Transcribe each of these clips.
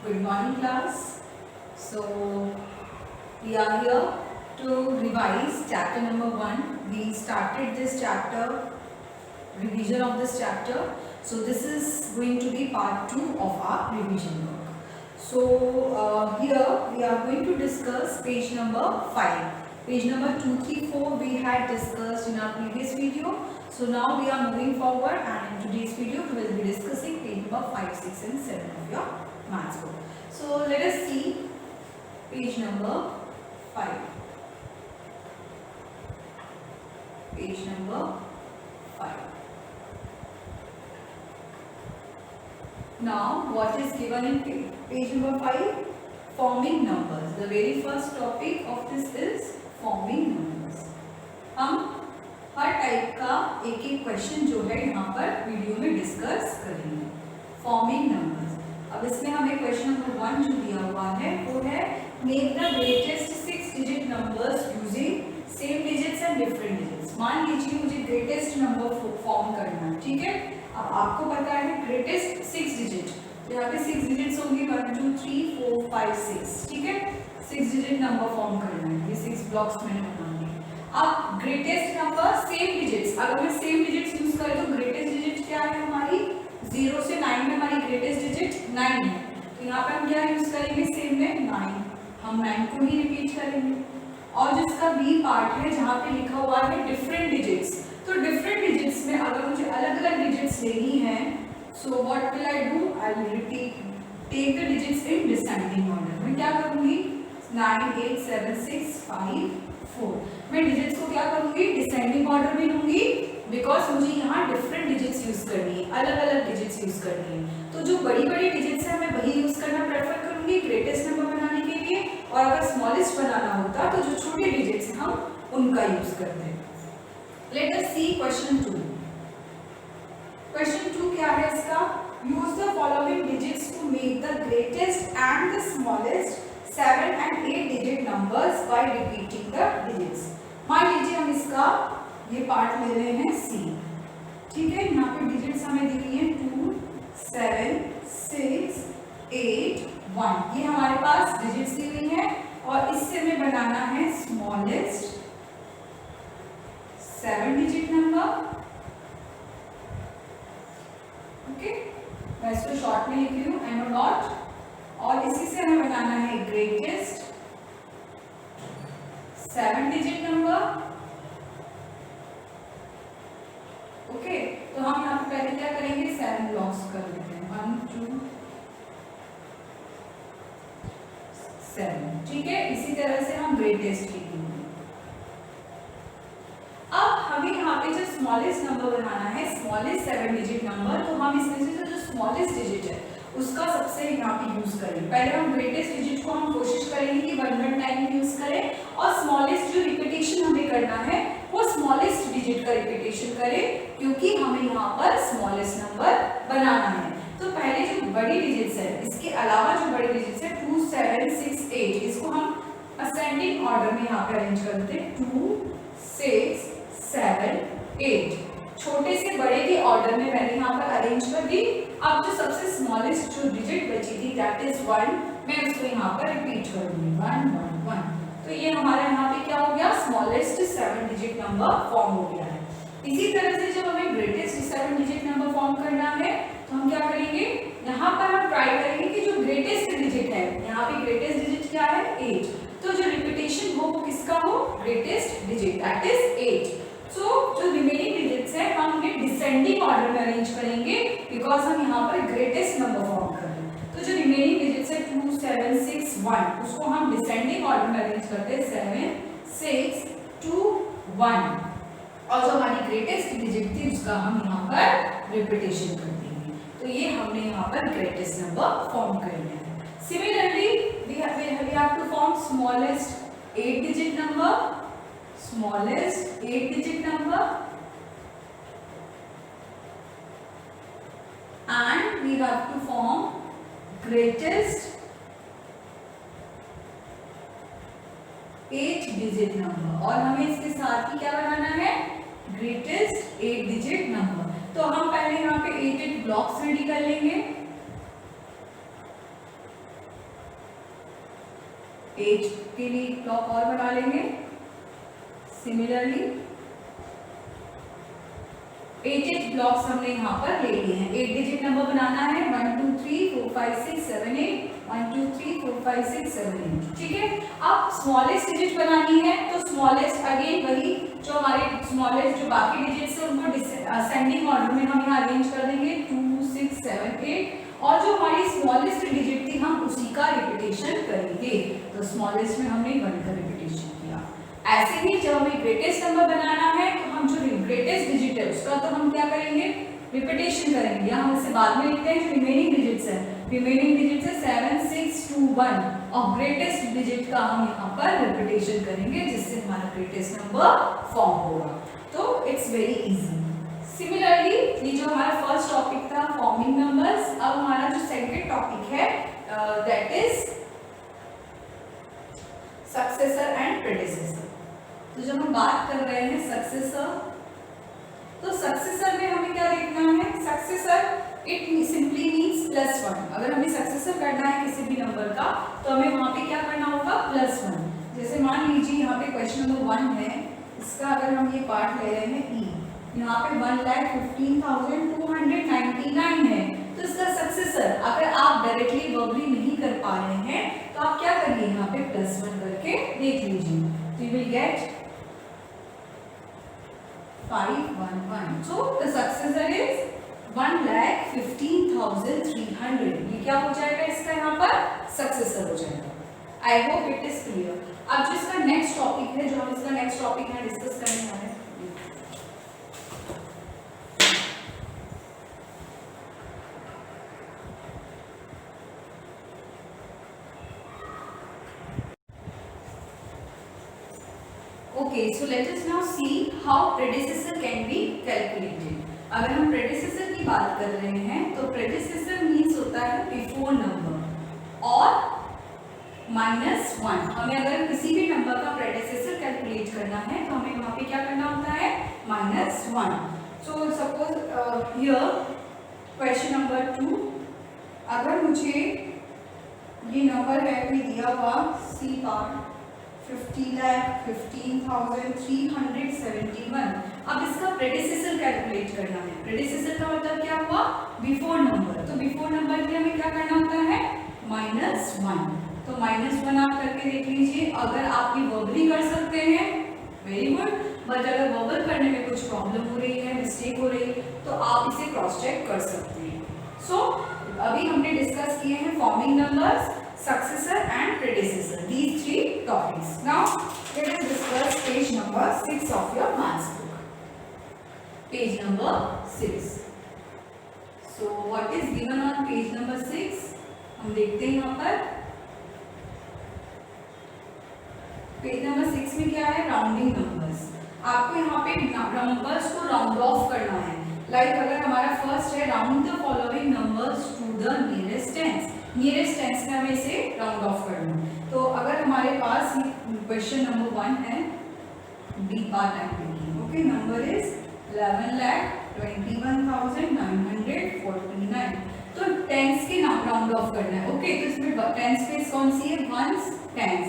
Good morning class. So we are here to revise chapter number 1. We started this chapter, revision of this chapter. So this is going to be part 2 of our revision work. So here we are going to discuss page number 5. Page number 2, 3, 4 we had discussed in our previous video. So now we are moving forward, and in today's video we will be discussing page number 5, 6 and 7 of your maths book. So let us see page number 5. Page number 5. Now what is given in page number 5? Forming numbers. The very first topic of this is forming numbers. हम हर type का एक एक question जो है यहाँ पर video में discuss करेंगे. Forming numbers. अब इसमें हमें क्वेश्चन नंबर 1 जो दिया हुआ है वो है make the greatest 6 digit numbers using same digits and different digits. मान लीजिए मुझे ग्रेटेस्ट नंबर फॉर्म करना है, ठीक है. अब आपको पता है ग्रेटेस्ट 6 डिजिट, यहाँ पे 6 डिजिट्स होंगे 1 2 3 4 5 6, ठीक है. 6 डिजिट नंबर फॉर्म करना है. ये 6 ब्लॉक्स मैंने बनाने. अब ग्रेटेस्ट नंबर सेम डिजिट्स, अगर मैं सेम डिजिट्स यूज करें तो ग्रेटेस्ट डिजिट क्या है हमारी 0 से 9 में हमारी ग्रेटेस्ट डिजिट 9 है. तो यहाँ पे हम क्या यूज करेंगे सेम में 9. हम 9 को ही रिपीट करेंगे. और जिसका बी पार्ट है जहाँ पे लिखा हुआ है डिफरेंट डिजिट्स, तो डिफरेंट डिजिट्स में अगर मुझे अलग अलग डिजिट्स लेनी है, so what will I do, I will repeat take the digits in descending order. मैं क्या करूंगी 9 8 7 6 5 4. मैं डिजिट्स को क्या करूंगी डिसेंडिंग ऑर्डर में लूंगी, बिकॉज मुझे यहाँ डिफरेंट डिजिट्स यूज करनी है, अलग अलग डिजिट्स यूज करनी है. तो जो बड़ी बड़ी डिजिट्स है मैं वही यूज करना प्रेफर करूंगी ग्रेटेस्ट नंबर बनाने के लिए, और अगर स्मॉलेस्ट बनाना होता तो जो छोटे डिजिट्स हैं हम उनका यूज करते हैं. Let us see question 2. Question 2 क्या है इसका, use the following digits to make the greatest and the smallest 7 and 8 digit numbers by repeating the digits. मान लीजिए हम इसका ये पार्ट ले रहे हैं C, ठीक है. यहाँ पे डिजिट्स हमें दी हुई है 2 7 6 8 1. ये हमारे पास डिजिट्स दी हुई है, और इससे हमें बनाना है स्मॉलेस्ट 7 डिजिट नंबर. ओके, मैं इसको शॉर्ट में लिख रही हूँ एम डॉट, और इसी से हमें बनाना है ग्रेटेस्ट 7 डिजिट नंबर. ओके, तो हम यहाँ पे पहले क्या करेंगे 7 ब्लॉक्स कर लेते हैं 1 2 7, ठीक है. इसी तरह से हम ग्रेटेस्ट लिखेंगे. अब हमें यहाँ पे जो स्मॉलेस्ट नंबर बनाना है, स्मॉलेस्ट 7 डिजिट नंबर, तो हम इसमें से जो स्मॉलेस्ट डिजिट है उसका सबसे यहाँ पे यूज करें. पहले हम ग्रेटेस्ट डिजिट को हम कोशिश करेंगे कि 1 टाइम में यूज करें, और स्मॉलेस्ट जो रिपीटेशन हमें करना है वो स्मॉलेस्ट डिजिट का रिपीटेशन करें, क्योंकि हमें यहाँ पर स्मॉलेस्ट नंबर बनाना है. तो पहले जो बड़ी डिजिट्स है, इसके अलावा जो बड़ी डिजिट्स है 2 7 6 8, इसको हम असेंडिंग ऑर्डर में यहाँ पे अरेंज करते हैं 2 6 7 8. छोटे से बड़े के ऑर्डर में मैंने यहाँ पर अरेंज कर दी. अब जो सबसे स्मॉलेस्ट जो डिजिट बची थी दैट इज 1, मैं उसको यहाँ पर रिपीट करूंगी 1 1 1. तो ये हमारा यहाँ पे क्या हो गया स्मॉलेस्ट 7 डिजिट नंबर फॉर्म हो गया है. इसी तरह से जब हमें ग्रेटेस्ट 7 डिजिट नंबर फॉर्म करना है तो हम क्या करेंगे, यहाँ पर हम ट्राई करेंगे कि जो ग्रेटेस्ट डिजिट है, यहाँ पे ग्रेटेस्ट डिजिट क्या है 8, तो जो रिपीटेशन हो वो किसका हो ग्रेटेस्ट डिजिट दैट इज 8. सो जो रिमेनिंग डिजिट्स है हम उन्हें डिसेंडिंग ऑर्डर में अरेंज करेंगे, बिकॉज हम यहाँ पर ग्रेटेस्ट नंबर फॉर्म कर रहे हैं. तो जो रिमेनिंग डिजिट्स है 2 7 6 1, उसको हम डिसेंडिंग ऑर्डर में अरेंज करते हैं 7 6 2 1, और जो हमारी ग्रेटेस्ट डिजिट थी उसका हम यहाँ पर रिपीटेशन कर देंगे. तो ये हमने यहाँ पर ग्रेटेस्ट नंबर फॉर्म कर लिया है. Similarly we have to form smallest 8 digit number, smallest 8 digit number, and we have to form greatest 8 digit number, और हमें इसके साथ ही क्या बनाना है greatest 8 digit number. तो हम पहले यहाँ पे 8 ब्लॉक्स रेडी कर लेंगे. 8 के लिए ब्लॉक और बना लेंगे। सिमिलरली 8 ब्लॉक्स हमने यहाँ पर ले लिए हैं। 8 डिजिट नंबर बनाना है 1 2 3 4 5 6 7 8 1 2 3 4 5 6 7 8। ठीक है, अब स्मॉलेस्ट डिजिट बनानी है तो स्मॉलेस्ट अगेन वही जो हमारे स्मॉलेस्ट जो बाकी डिजिट्स है उनको असेंडिंग ऑर्डर में हम यहाँ अरेंज कर देंगे 2 6 7 8 और जो हमारी स्मॉलेस्ट डिजिट थी हम उसी का रिपीटेशन करेंगे। तो स्मॉलेस्ट में हमने 1 का रिपीटेशन किया। ऐसे ही जब हमें ग्रेटेस्ट नंबर बनाना है तो हम जो ग्रेटेस्ट डिजिट है उसका तो हम क्या करेंगे, रिपीटेशन करेंगे। या हम इसे बाद में लिखते हैं जो रिमेनिंग डिजिट्स है, रिमेनिंग डिजिट्स है 7 6 2 1 और ग्रेटेस्ट डिजिट का हम यहाँ पर रिपीटेशन करेंगे जिससे हमारा ग्रेटेस्ट नंबर फॉर्म होगा। तो इट्स वेरी इजी। सिमिलरली ये जो हमारा फर्स्ट टॉपिक था फॉर्मिंग नंबर्स, अब हमारा जो सेकंड टॉपिक है that is successor and predecessor. तो जब हम बात कर रहे हैं सक्सेसर, तो सक्सेसर में हमें क्या देखना है, सक्सेसर इट सिंपली मींस +1। अगर हमें सक्सेसर करना है किसी भी नंबर का तो हमें वहां पे क्या करना होगा, +1। जैसे मान लीजिए यहाँ पे क्वेश्चन नंबर 1 है, इसका अगर हम ये पार्ट ले रहे हैं ई, यहाँ पे 1,15,299 है तो इसका सक्सेसर अगर आप डायरेक्टली वर्बली नहीं कर पा रहे हैं तो आप क्या करिए, यहाँ पे +1 करके देख लीजिए। तो you will get 511। So the successor is 1,15,300। ये क्या हो जाएगा, इसका यहाँ पर सक्सेसर हो जाएगा। I hope it is clear. अब जो इसका नेक्स्ट टॉपिक है, जो हम इसका नेक्स्ट टॉपिक है डिस्कस करने वाले हैं, Okay, so let us now see how predecessor can be calculated। अगर हम predecessor की बात कर रहे हैं तो predecessor means होता है before number और -1। हमें अगर किसी भी नंबर का predecessor कैलकुलेट करना है तो हमें वहाँ पे क्या करना होता है, -1। So suppose here question number 2, अगर मुझे ये नंबर है कोई दिया हुआ सी पार्ट 50,15,371। अब इसका प्रेडिसेसर कैलकुलेट करना है। प्रेडिसेसर का मतलब क्या हुआ, बिफोर नंबर। तो बिफोर नंबर के लिए हमें क्या करना होता है, -1। तो -1 आप करके देख लीजिए। अगर आप ये वर्बली कर सकते हैं वेरी गुड, बट अगर वर्बल करने में कुछ प्रॉब्लम हो रही है, मिस्टेक हो रही है तो आप इसे क्रॉस चेक कर सकते हैं। सो अभी हमने डिस्कस किए हैं forming numbers, successor and predecessor, these 3 topics. Now let us discuss page number 6 of your maths book. Page number 6. So what is given on page number 6? हम देखते हैं यहाँ पर पेज नंबर 6 में क्या है, राउंडिंग नंबर्स। आपको यहाँ पे नंबर्स को राउंड ऑफ करना है। लाइक अगर हमारा फर्स्ट है round the following numbers to the nearest tens, nearest tens में हमें इसे राउंड ऑफ करना है। तो अगर हमारे पास क्वेश्चन नंबर 1 है, बी पार्ट टाइम देखिए, ओके, नंबर इज 11,21,949। तो टेंस के नाम राउंड ऑफ करना है। ओके, तो इसमें टेंस प्लेस कौन सी है, वंस टेंस।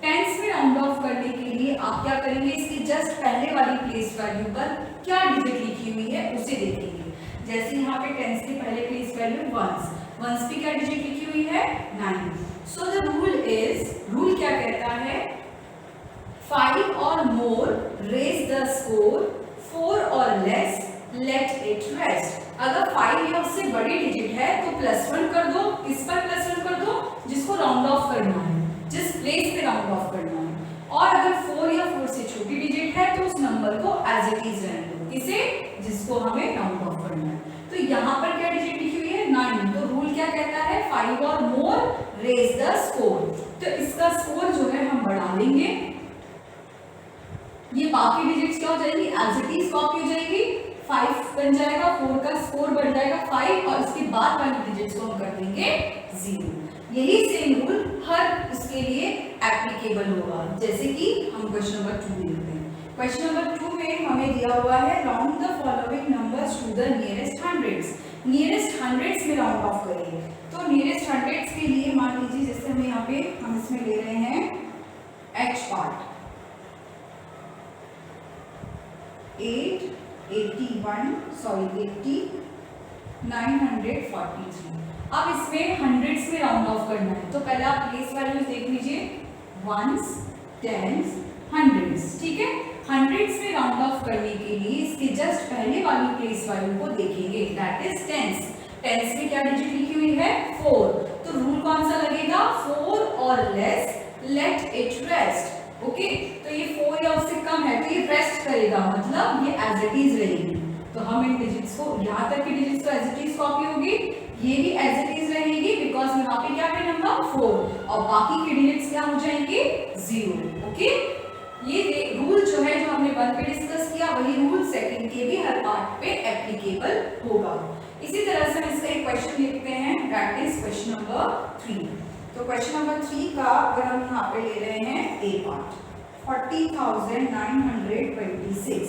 टेंस में राउंड ऑफ करने के लिए आप क्या करेंगे, इसके जस्ट पहले वाली प्लेस वैल्यू पर क्या डिजिट लिखी हुई है उसे देखेंगे। जैसे यहाँ पे टेंस के पहले प्लेस वैल्यू वंस पे क्या डिजिट लिखी हुई है, 9। सो द रूल क्या कहता है, 5 और मोर रेज द स्कोर, 4 और लेस लेट इट रेस्ट। अगर 5 या उससे बड़ी डिजिट है तो +1 कर दो। किस पर +1 कर दो, जिसको राउंड ऑफ करना है, जिस प्लेस पे राउंड ऑफ करना है। और अगर 4 या 4 से छोटी डिजिट है तो उस नंबर को एज इट इज रहने दो, किसे, जिसको हमें राउंड ऑफ करना है। तो यहाँ पर क्या डिजिट लिखी हुई है, 9। तो रूल क्या कहता है, 5 और मोर रेज द स्कोर। तो इसका स्कोर जो है हम बढ़ा लेंगे, ये बाकी डिजिट्स क्या हो जाएगी, एज इट इज कॉपी हो जाएगी, 5 बन जाएगा, 4 का स्कोर बढ़ जाएगा 5 और इसके बाद वाली डिजिट्स को हम कर देंगे 0। यही सेम रूल हर इसके लिए एप्लीकेबल होगा। जैसे कि हम क्वेश्चन नंबर 2 देखते हैं। क्वेश्चन नंबर 2 में हमें दिया हुआ है round the following numbers to the nearest hundreds. Nearest hundreds में राउंड ऑफ करिए। तो नियरेस्ट हंड्रेड्स के लिए मान लीजिए जैसे हमें यहाँ पे हम इसमें ले रहे हैं h पार्ट 943। अब इसमें हंड्रेड्स में राउंड ऑफ करना है, तो पहले आप प्लेस वैल्यूज देख लीजिए, वंस, टेंस, हंड्रेड्स। ठीक है, हंड्रेड्स में राउंड ऑफ करने के लिए इसके जस्ट पहले वाली प्लेस वैल्यू को देखेंगे, दैट इज टेंस। टेंस में क्या डिजिट लिखी हुई है 4, तो रूल कौन सा लगेगा 4 और less, let it rest. Okay, तो ये 4 या उससे कम है तो ये रेस्ट करेगा, मतलब ये एज इट इज रहेगी। तो हम इन डिजिट्स को, यहाँ तक की डिजिट्स तो एज इट इज कॉपी होगी, ये भी एज इट इज रहेगी बिकॉज यहाँ पे क्या है नंबर 4 और बाकी के डिजिट्स क्या हो जाएंगे 0। ओके, ये रूल जो है जो हमने 1 पे डिस्कस किया वही रूल सेकंड के भी हर पार्ट पे एप्लीकेबल होगा। इसी तरह से हम इसका एक क्वेश्चन लिखते हैं, दैट इज क्वेश्चन नंबर 3। तो क्वेश्चन नंबर 3 का अगर हम यहाँ पे ले रहे हैं ए पार्ट 40,926।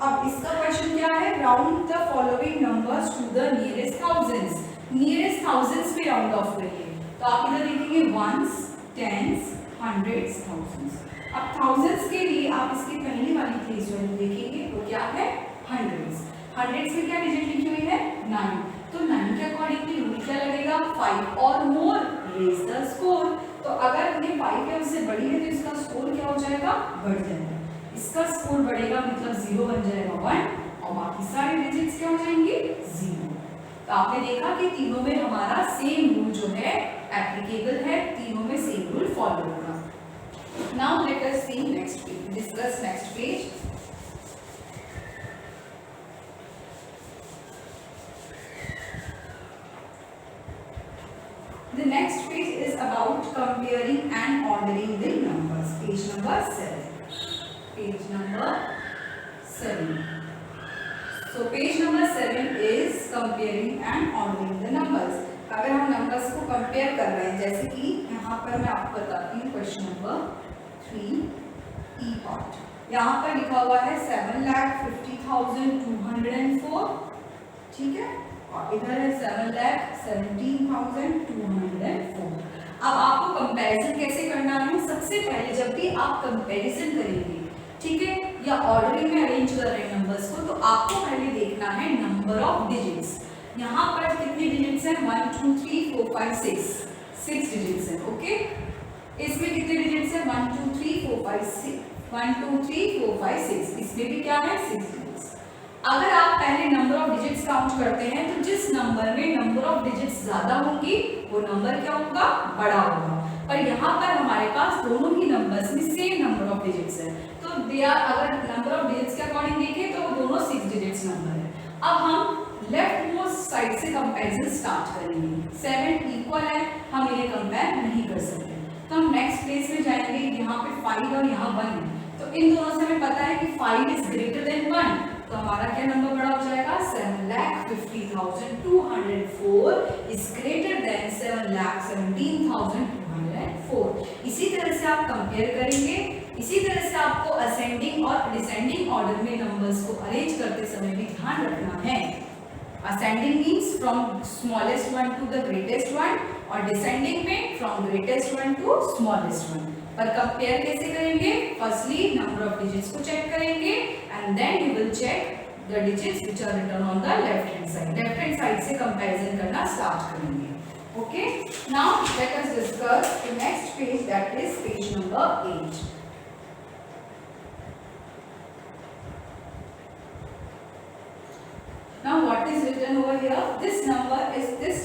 अब इसका क्वेश्चन क्या है, round the following numbers to the nearest thousands. Nearest thousands पे राउंड ऑफ करिए, तो आप इधर लिखेंगे वंस, टेंस, हंड्रेड्स, थाउजेंड्स। अब थाउजेंड्स के लिए आप इसकी पहली वाली प्लेस वैल्यू देखेंगे वो क्या है हंड्रेड्स। हंड्रेड्स में क्या डिजिट लिखी हुई है 9, तो 9 के अकॉर्डिंगली रूल क्या लगेगा 5 और मोर रेज द स्कोर। तो अगर ये 5 या उससे बड़ी है तो इसका स्कोर क्या हो जाएगा बढ़ जाएगा, इसका स्कोर बढ़ेगा मतलब 0 बन जाएगा 1 और बाकी सारे डिजिट्स क्या हो जाएंगे 0। तो आपने देखा कि तीनों में हमारा सेम रूल जो है एप्लीकेबल है, तीनों में सेम रूल फॉलो होगा। Now let us see next page, discuss next page. The next page is about comparing and ordering the numbers. Page number 7. Page number 7. So page number 7 is comparing and ordering the numbers. अगर हम numbers को compare कर रहे हैं, जैसे कि यहाँ पर मैं आपको बताती हूँ क्वेश्चन नंबर 3 ई पार्ट, यहाँ पर लिखा हुआ है 7,50,204। ठीक है, और इधर है 7,17,204। अब आपको कंपैरिजन कैसे करना है, सबसे पहले जब भी आप कंपैरिजन करेंगे, ठीक है, या ऑर्डरिंग में अरेंज कर रहे हैं नंबर्स को, तो आपको पहले देखना है नंबर ऑफ डिजिट्स। यहाँ पर कितने डिजिट्स हैं 1 2 3 4 5 6 डिजिट्स हैं। ओके, इसमें कितने डिजिट्स हैं 1 2 3 4 5 6 1 2 3 4 5 6, इसमें भी क्या है 6 डिजिट्स। अगर आप पहले नंबर ऑफ डिजिट्स काउंट करते हैं तो जिस नंबर में नंबर ऑफ डिजिट्स ज्यादा होंगी वो नंबर क्या होगा बड़ा होगा, पर यहाँ पर हमारे पास दोनों ही नंबर्स में सेम नंबर ऑफ डिजिट्स है, तो दे आर, अगर नंबर ऑफ डिजिट्स के अकॉर्डिंग देखें तो वो दोनों 6 डिजिट्स नंबर है। अब हम लेफ्ट मोस्ट साइड से कंपैरिजन स्टार्ट करेंगे, 7 इक्वल है, हम इन्हें कंपेयर नहीं कर सकते, तो हम नेक्स्ट प्लेस में जाएंगे, यहाँ पे 5 और यहाँ 1 है, तो इन दोनों से हमें पता है कि 5 इज ग्रेटर देन 1, तो हमारा क्या नंबर बड़ा हो जाएगा 7,50,204 इज ग्रेटर देन 7,17,204। इसी तरह से आप कंपेयर करेंगे, इसी तरह से आपको असेंडिंग और डिसेंडिंग ऑर्डर में नंबर्स को अरेंज करते समय भी ध्यान रखना है। Ascending means from smallest one to the greatest one, और डिसेंडिंग में from greatest one to smallest one. पर कंपेयर कैसे करेंगे, फर्स्टली नंबर ऑफ डिजिट्स को चेक करेंगे and then you will check the digits which are written on the left hand side. Left hand side से comparison करना start करेंगे। Okay, now let us discuss the next page, that is page number 8। Now what is written over here, this number is, this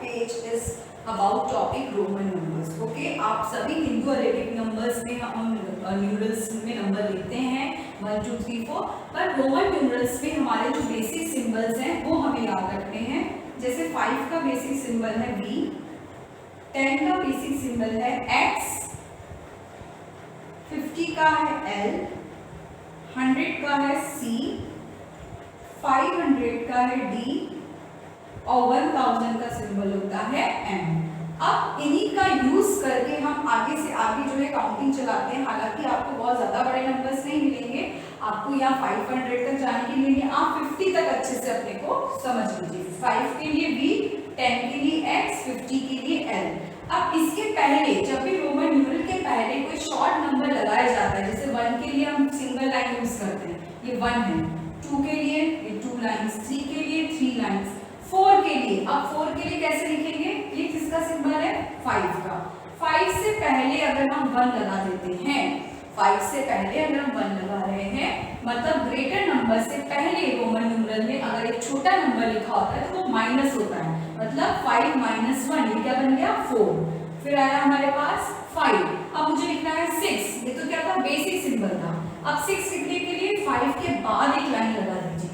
page is about topic Roman numbers. Okay, आप सभी Hindu Arabic numbers में हम numerals में number लिखते हैं 1 2 3 4, पर Roman numerals में हमारे जो बेसिक सिंबल्स हैं वो हमें याद रखने हैं। जैसे 5 का बेसिक सिंबल है V, 10 का बेसिक सिंबल है X, 50 का है L, 100 का है C, 500 का है D और 1000 का सिंबल होता है M। अब इन्हीं का यूज करके हम आगे से आगे जो है काउंटिंग चलाते हैं, हालांकि आपको बहुत ज्यादा बड़े नंबर्स नहीं आपको यहाँ 500 तक जाने के लिए आप 50 तक अच्छे से अपने को समझ लीजिए। 5 के लिए V, 10 के लिए X, 50 के लिए L। अब इसके पहले जब भी रोमन न्यूमरल के पहले कोई शॉर्ट नंबर लगाया जाता है, जैसे 1 के लिए हम सिंगल लाइन यूज करते हैं, ये 1 है, 2 के लिए ये 2 लाइंस, 3 के लिए 3 लाइंस, 4 के लिए, अब 4 के लिए कैसे लिखेंगे, ये किसका सिंबल है, 5 का। 5 से पहले अगर हम 1 लगा देते हैं, 5 से पहले अगर हम 1 लगा रहे हैं, मतलब ग्रेटर नंबर से पहले रोमन न्यूमरल में अगर एक छोटा नंबर लिखा होता है तो वो माइनस होता है, मतलब 5 माइनस 1, ये क्या बन गया 4। फिर आया हमारे पास 5, अब मुझे लिखना है 6, ये तो क्या था, बेसिक सिंबल था। अब 6 लिखने के लिए 5 के बाद एक लाइन लगा दीजिए।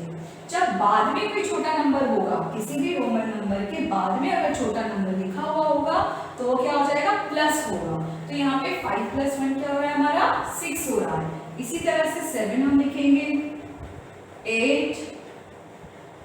जब बाद में कोई छोटा नंबर होगा, किसी भी रोमन नंबर के बाद में अगर छोटा नंबर लिखा हुआ होगा तो वो क्या हो जाएगा, प्लस होगा। तो यहाँ पे 5 + 1 क्या हो रहा है हमारा, 6 हो रहा है। इसी तरह से 7 हम लिखेंगे, 8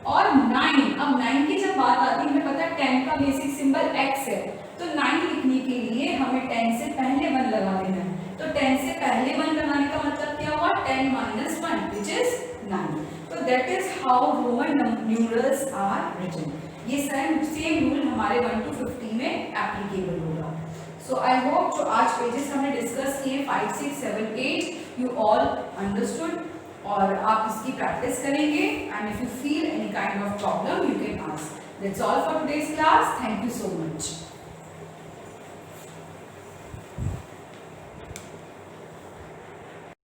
और 9। अब 9 की जब बात आती है, हमें पता है 10 का बेसिक सिंबल x है, तो 9 लिखने के लिए हमें 10 से पहले 1 लगा देना है। तो 10 से पहले 1 लगाने का मतलब क्या हुआ, 10 - 1 which is 9। तो that is how Roman numerals are written। ये सेम रूल हमारे 1 to 50 में एप्लीकेबल होगा। So I hope जो आज पेजेस हमने डिस्कस किए 5, 6, 7, 8 you all understood और आप इसकी प्रैक्टिस करेंगे। And if you feel any kind of problem you can ask। That's all for today's class. Thank you so much.